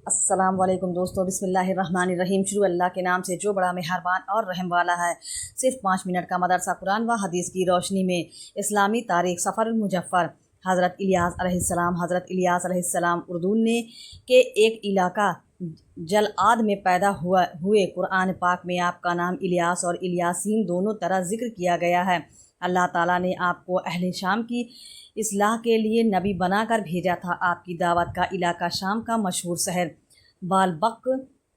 السلام علیکم دوستو، بسم اللہ الرحمن الرحیم۔ شروع اللہ کے نام سے جو بڑا مہربان اور رحم والا ہے۔ صرف 5 منٹ کا مدرسہ قرآن و حدیث کی روشنی میں اسلامی تاریخ سفر المظفر۔ حضرت الیاس علیہ السلام اردن نے کے ایک علاقہ جلعاد میں پیدا ہوئے۔ قرآن پاک میں آپ کا نام الیاس اور الیاسین دونوں طرح ذکر کیا گیا ہے۔ اللہ تعالیٰ نے آپ کو اہل شام کی اصلاح کے لیے نبی بنا کر بھیجا تھا۔ آپ کی دعوت کا علاقہ شام کا مشہور شہر بالبک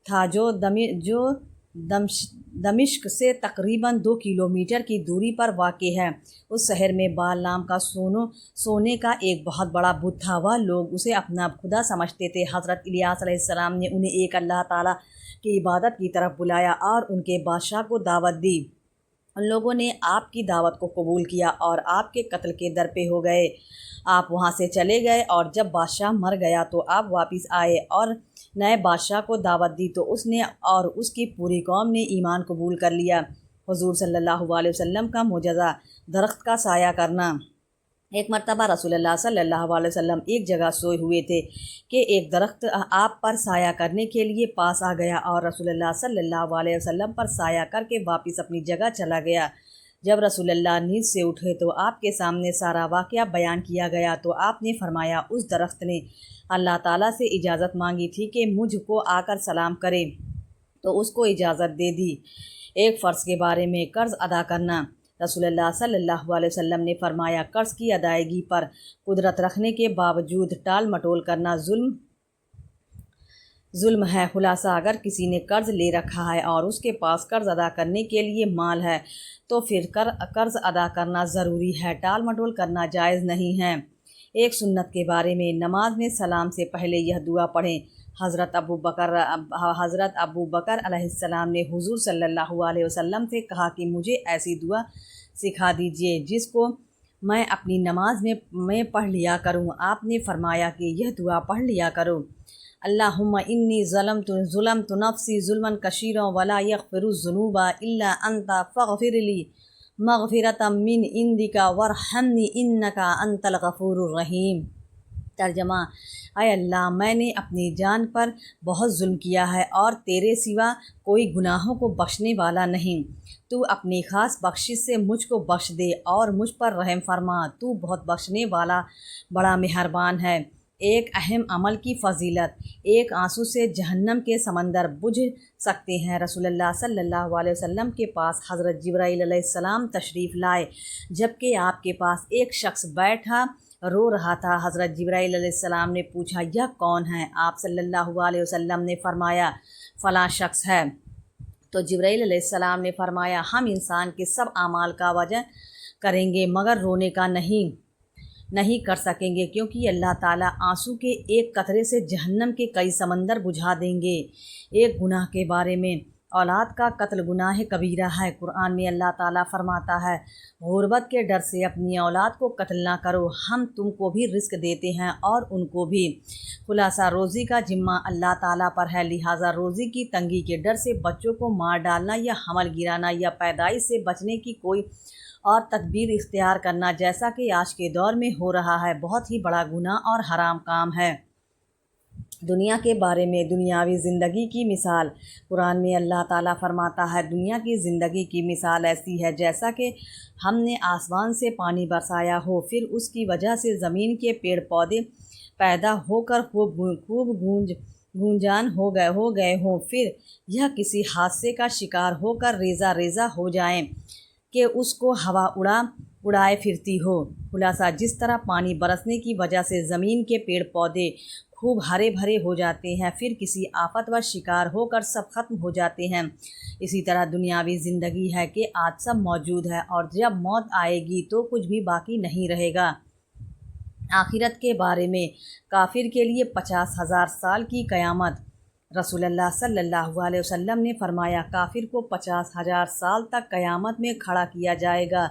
تھا، جو دمشق سے تقریباً 2 کلومیٹر کی دوری پر واقع ہے۔ اس شہر میں بال نام کا سونے کا ایک بہت بڑا بت تھا۔ وہ لوگ اسے اپنا خدا سمجھتے تھے۔ حضرت الیاس علیہ السلام نے انہیں ایک اللہ تعالیٰ کی عبادت کی طرف بلایا اور ان کے بادشاہ کو دعوت دی۔ ان لوگوں نے آپ کی دعوت کو قبول کیا اور آپ کے قتل کے در پہ ہو گئے۔ آپ وہاں سے چلے گئے اور جب بادشاہ مر گیا تو آپ واپس آئے اور نئے بادشاہ کو دعوت دی تو اس نے اور اس کی پوری قوم نے ایمان قبول کر لیا۔ حضور صلی اللہ علیہ وسلم کا معجزہ، درخت کا سایہ کرنا۔ ایک مرتبہ رسول اللہ صلی اللہ علیہ وسلم ایک جگہ سوئے ہوئے تھے کہ ایک درخت آپ پر سایہ کرنے کے لیے پاس آ گیا اور رسول اللہ صلی اللہ علیہ وسلم پر سایہ کر کے واپس اپنی جگہ چلا گیا۔ جب رسول اللہ نیند سے اٹھے تو آپ کے سامنے سارا واقعہ بیان کیا گیا تو آپ نے فرمایا، اس درخت نے اللہ تعالیٰ سے اجازت مانگی تھی کہ مجھ کو آ کر سلام کرے تو اس کو اجازت دے دی۔ ایک فرض کے بارے میں قرض ادا کرنا۔ رسول اللہ صلی اللہ علیہ وسلم نے فرمایا، قرض کی ادائیگی پر قدرت رکھنے کے باوجود ٹال مٹول کرنا ظلم ہے۔ خلاصہ، اگر کسی نے قرض لے رکھا ہے اور اس کے پاس قرض ادا کرنے کے لیے مال ہے تو پھر قرض ادا کرنا ضروری ہے، ٹال مٹول کرنا جائز نہیں ہے۔ ایک سنت کے بارے میں، نماز میں سلام سے پہلے یہ دعا پڑھیں۔ حضرت ابو بکر علیہ السلام نے حضور صلی اللہ علیہ وسلم سے کہا کہ مجھے ایسی دعا سکھا دیجیے جس کو میں اپنی نماز میں پڑھ لیا کروں۔ آپ نے فرمایا کہ یہ دعا پڑھ لیا کرو، اللہم انی ظلمت نفسی ظلما کثیرا ولا یغفر الذنوب الا انت فاغفر لی مغفرۃ من عندک وارحمنی انک انت الغفور الرحیم۔ ترجمہ: اے اللہ، میں نے اپنی جان پر بہت ظلم کیا ہے اور تیرے سوا کوئی گناہوں کو بخشنے والا نہیں۔ تو اپنی خاص بخشش سے مجھ کو بخش دے اور مجھ پر رحم فرما، تو بہت بخشنے والا بڑا مہربان ہے۔ ایک اہم عمل کی فضیلت: ایک آنسو سے جہنم کے سمندر بجھ سکتے ہیں۔ رسول اللہ صلی اللہ علیہ وسلم کے پاس حضرت جبرائیل علیہ السلام تشریف لائے جبکہ آپ کے پاس ایک شخص بیٹھا رو رہا تھا۔ حضرت جبرائیل علیہ السلام نے پوچھا، یہ کون ہے؟ آپ صلی اللہ علیہ وسلم نے فرمایا، فلاں شخص ہے۔ تو جبرائیل علیہ السلام نے فرمایا، ہم انسان کے سب اعمال کا وزن کریں گے مگر رونے کا نہیں کر سکیں گے، کیونکہ اللہ تعالیٰ آنسو کے ایک قطرے سے جہنم کے کئی سمندر بجھا دیں گے۔ ایک گناہ کے بارے میں، اولاد کا قتل گناہ کبیرہ ہے۔ قرآن میں اللہ تعالیٰ فرماتا ہے، غربت کے ڈر سے اپنی اولاد کو قتل نہ کرو، ہم تم کو بھی رزق دیتے ہیں اور ان کو بھی۔ خلاصہ، روزی کا ذمہ اللہ تعالیٰ پر ہے، لہٰذا روزی کی تنگی کے ڈر سے بچوں کو مار ڈالنا یا حمل گرانا یا پیدائش سے بچنے کی کوئی اور تدبیر اختیار کرنا، جیسا کہ آج کے دور میں ہو رہا ہے، بہت ہی بڑا گناہ اور حرام کام ہے۔ دنیا کے بارے میں، دنیاوی زندگی کی مثال۔ قرآن میں اللہ تعالیٰ فرماتا ہے، دنیا کی زندگی کی مثال ایسی ہے جیسا کہ ہم نے آسمان سے پانی برسایا ہو، پھر اس کی وجہ سے زمین کے پیڑ پودے پیدا ہو کر خوب گونجان ہو گئے ہوں، پھر یہ کسی حادثے کا شکار ہو کر ریزہ ریزہ ہو جائیں کہ اس کو ہوا اڑائے پھرتی ہو۔ خلاصہ، جس طرح پانی برسنے کی وجہ سے زمین کے پیڑ پودے خوب ہرے بھرے ہو جاتے ہیں، پھر کسی آفت و شکار ہو کر سب ختم ہو جاتے ہیں، اسی طرح دنیاوی زندگی ہے کہ آج سب موجود ہے اور جب موت آئے گی تو کچھ بھی باقی نہیں رہے گا۔ آخرت کے بارے میں، کافر کے لیے 50,000 سال کی قیامت۔ رسول اللہ صلی اللہ علیہ وسلم نے فرمایا، کافر کو 50,000 سال تک قیامت میں کھڑا کیا جائے گا،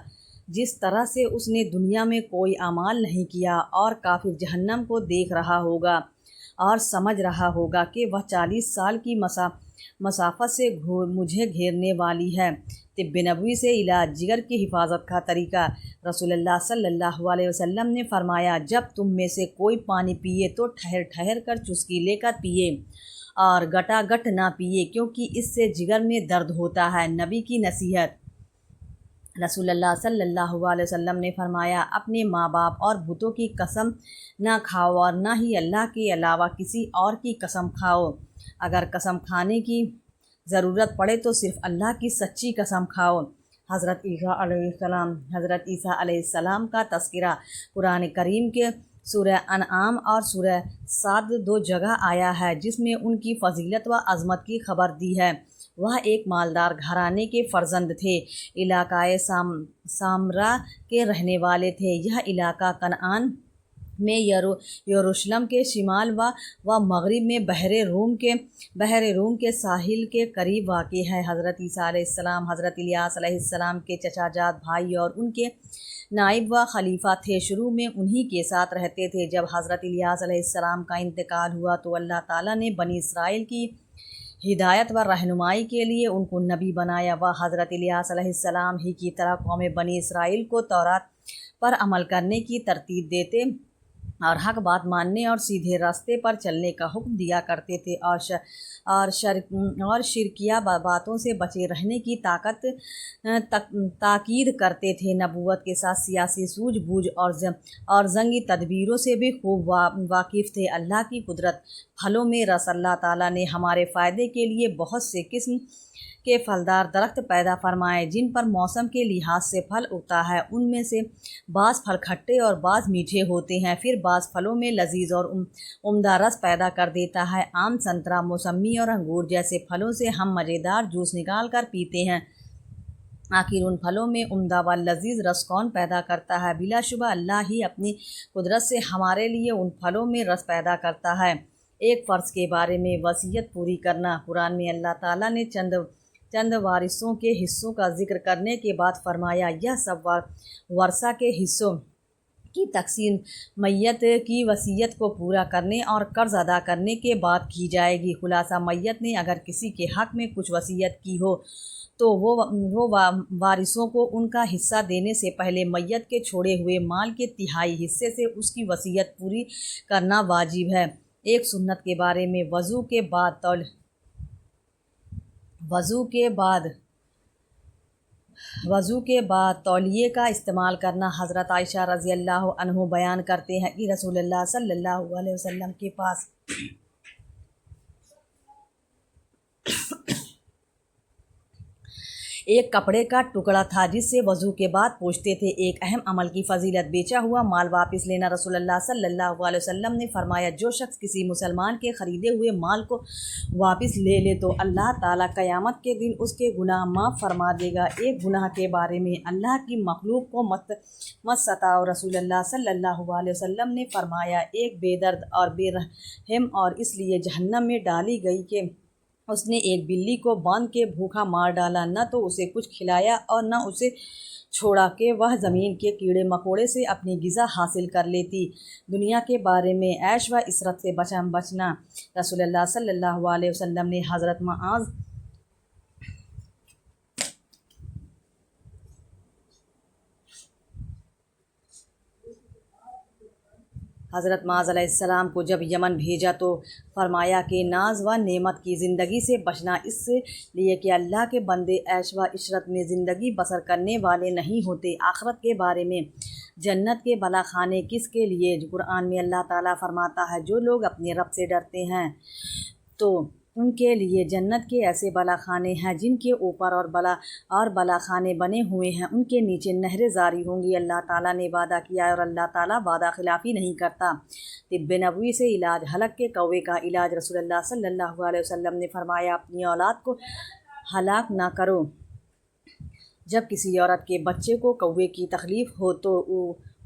جس طرح سے اس نے دنیا میں کوئی اعمال نہیں کیا، اور کافر جہنم کو دیکھ رہا ہوگا اور سمجھ رہا ہوگا کہ وہ 40 سال کی مسافت سے مجھے گھیرنے والی ہے۔ طب نبوی سے علاج، جگر کی حفاظت کا طریقہ۔ رسول اللہ صلی اللہ علیہ وسلم نے فرمایا، جب تم میں سے کوئی پانی پیے تو ٹھہر ٹھہر کر چسکی لے کر پیے اور گٹا گٹ نہ پیے، کیونکہ اس سے جگر میں درد ہوتا ہے۔ نبی کی نصیحت۔ رسول اللہ صلی اللہ علیہ وسلم نے فرمایا، اپنے ماں باپ اور بتوں کی قسم نہ کھاؤ اور نہ ہی اللہ کے علاوہ کسی اور کی قسم کھاؤ۔ اگر قسم کھانے کی ضرورت پڑے تو صرف اللہ کی سچی قسم کھاؤ۔ حضرت عیسیٰ علیہ السلام کا تذکرہ قرآن کریم کے سورہ انعام اور سورہ صاد 2 جگہ آیا ہے، جس میں ان کی فضیلت و عظمت کی خبر دی ہے۔ وہ ایک مالدار گھرانے کے فرزند تھے، علاقۂ سامرا کے رہنے والے تھے۔ یہ علاقہ کنعان میں یروشلم کے شمال و مغرب میں بحر روم کے ساحل کے قریب واقع ہے۔ حضرت عیسیٰ علیہ السلام حضرت الیاس علیہ السلام کے چچا جات بھائی اور ان کے نائب و خلیفہ تھے۔ شروع میں انہی کے ساتھ رہتے تھے۔ جب حضرت الیاس علیہ السلام کا انتقال ہوا تو اللہ تعالیٰ نے بنی اسرائیل کی ہدایت و رہنمائی کے لیے ان کو نبی بنایا۔ وہ حضرت الیاس علیہ السلام ہی کی طرح قوم بنی اسرائیل کو تورات پر عمل کرنے کی ترتیب دیتے اور حق بات ماننے اور سیدھے راستے پر چلنے کا حکم دیا کرتے تھے، اور شرکیہ باتوں سے بچے رہنے کی تاکید کرتے تھے۔ نبوت کے ساتھ سیاسی سوجھ بوجھ اور جنگی تدبیروں سے بھی خوب واقف تھے۔ اللہ کی قدرت۔ پھلوں میں رس۔ اللہ تعالیٰ نے ہمارے فائدے کے لیے بہت سے قسم کے پھلدار درخت پیدا فرمائے، جن پر موسم کے لحاظ سے پھل اگتا ہے۔ ان میں سے بعض پھل کھٹے اور بعض میٹھے ہوتے ہیں، پھر بعض پھلوں میں لذیذ اور عمدہ رس پیدا کر دیتا ہے۔ آم، سنترا، موسمی اور انگور جیسے پھلوں سے ہم مزیدار جوس نکال کر پیتے ہیں۔ آخر ان پھلوں میں عمدہ و لذیذ رس کون پیدا کرتا ہے؟ بلا شبہ اللہ ہی اپنی قدرت سے ہمارے لیے ان پھلوں میں رس پیدا کرتا ہے۔ ایک فرض کے بارے میں وصیت پوری کرنا۔ قرآن میں اللہ تعالیٰ نے چند وارثوں کے حصوں کا ذکر کرنے کے بعد فرمایا، یہ سب ورثہ کے حصوں کی تقسیم میت کی وصیت کو پورا کرنے اور قرض ادا کرنے کے بعد کی جائے گی۔ خلاصہ، میت نے اگر کسی کے حق میں کچھ وصیت کی ہو تو وہ وارثوں کو ان کا حصہ دینے سے پہلے میت کے چھوڑے ہوئے مال کے تہائی حصے سے اس کی وصیت پوری کرنا واجب ہے۔ ایک سنت کے بارے میں وضو کے بعد تولیے کا استعمال کرنا۔ حضرت عائشہ رضی اللہ عنہ بیان کرتے ہیں کہ رسول اللہ صلی اللہ علیہ وسلم کے پاس ایک کپڑے کا ٹکڑا تھا جس سے وضو کے بعد پوچھتے تھے۔ ایک اہم عمل کی فضیلت، بیچا ہوا مال واپس لینا۔ رسول اللہ صلی اللہ علیہ وسلم نے فرمایا، جو شخص کسی مسلمان کے خریدے ہوئے مال کو واپس لے لے تو اللہ تعالیٰ قیامت کے دن اس کے گناہ معاف فرما دے گا۔ ایک گناہ کے بارے میں اللہ کی مخلوق کو مت ستاؤ۔ رسول اللہ صلی اللہ علیہ وسلم نے فرمایا، ایک بے درد اور بے رحم اور اس لیے جہنم میں ڈالی گئی کہ اس نے ایک بلی کو باندھ کے بھوکا مار ڈالا، نہ تو اسے کچھ کھلایا اور نہ اسے چھوڑا کہ وہ زمین کے کیڑے مکوڑے سے اپنی غذا حاصل کر لیتی۔ دنیا کے بارے میں عیش و عشرت سے بچنا۔ رسول اللہ صلی اللہ علیہ وسلم نے حضرت معاذ علیہ السلام کو جب یمن بھیجا تو فرمایا کہ ناز و نعمت کی زندگی سے بچنا، اس لیے کہ اللہ کے بندے عیش و عشرت میں زندگی بسر کرنے والے نہیں ہوتے۔ آخرت کے بارے میں جنت کے بلا خانے کس کے لیے؟ قرآن میں اللہ تعالیٰ فرماتا ہے، جو لوگ اپنے رب سے ڈرتے ہیں تو ان کے لیے جنت کے ایسے بلا خانے ہیں جن کے اوپر اور بلا خانے بنے ہوئے ہیں، ان کے نیچے نہریں جاری ہوں گی۔ اللہ تعالیٰ نے وعدہ کیا ہے اور اللہ تعالیٰ وعدہ خلافی نہیں کرتا۔ طب نبوی سے علاج، حلق کے کوے کا علاج۔ رسول اللہ صلی اللہ علیہ وسلم نے فرمایا، اپنی اولاد کو ہلاک نہ کرو۔ جب کسی عورت کے بچے کو کوے کی تکلیف ہو تو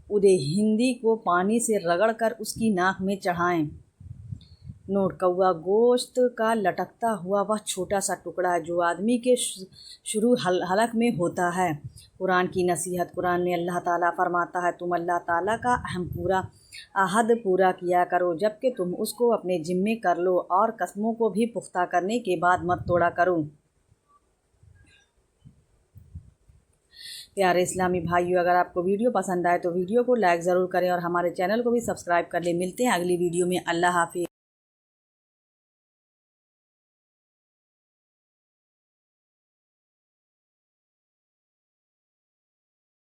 ادے ہندی کو پانی سے رگڑ کر اس کی ناک میں چڑھائیں۔ نوٹ: کوا گوشت کا لٹکتا ہوا وہ چھوٹا سا ٹکڑا ہے جو آدمی کے شروع حلق میں ہوتا ہے۔ قرآن کی نصیحت۔ قرآن میں اللہ تعالیٰ فرماتا ہے، تم اللہ تعالیٰ کا عہد پورا کیا کرو جبکہ تم اس کو اپنے ذمے کر لو، اور قسموں کو بھی پختہ کرنے کے بعد مت توڑا کرو۔ پیارے اسلامی بھائیو، اگر آپ کو ویڈیو پسند آئے تو ویڈیو کو لائک ضرور کریں اور ہمارے چینل کو بھی سبسکرائب کر لیں۔ ملتے ہیں اگلی ویڈیو میں۔ اللہ حافظ۔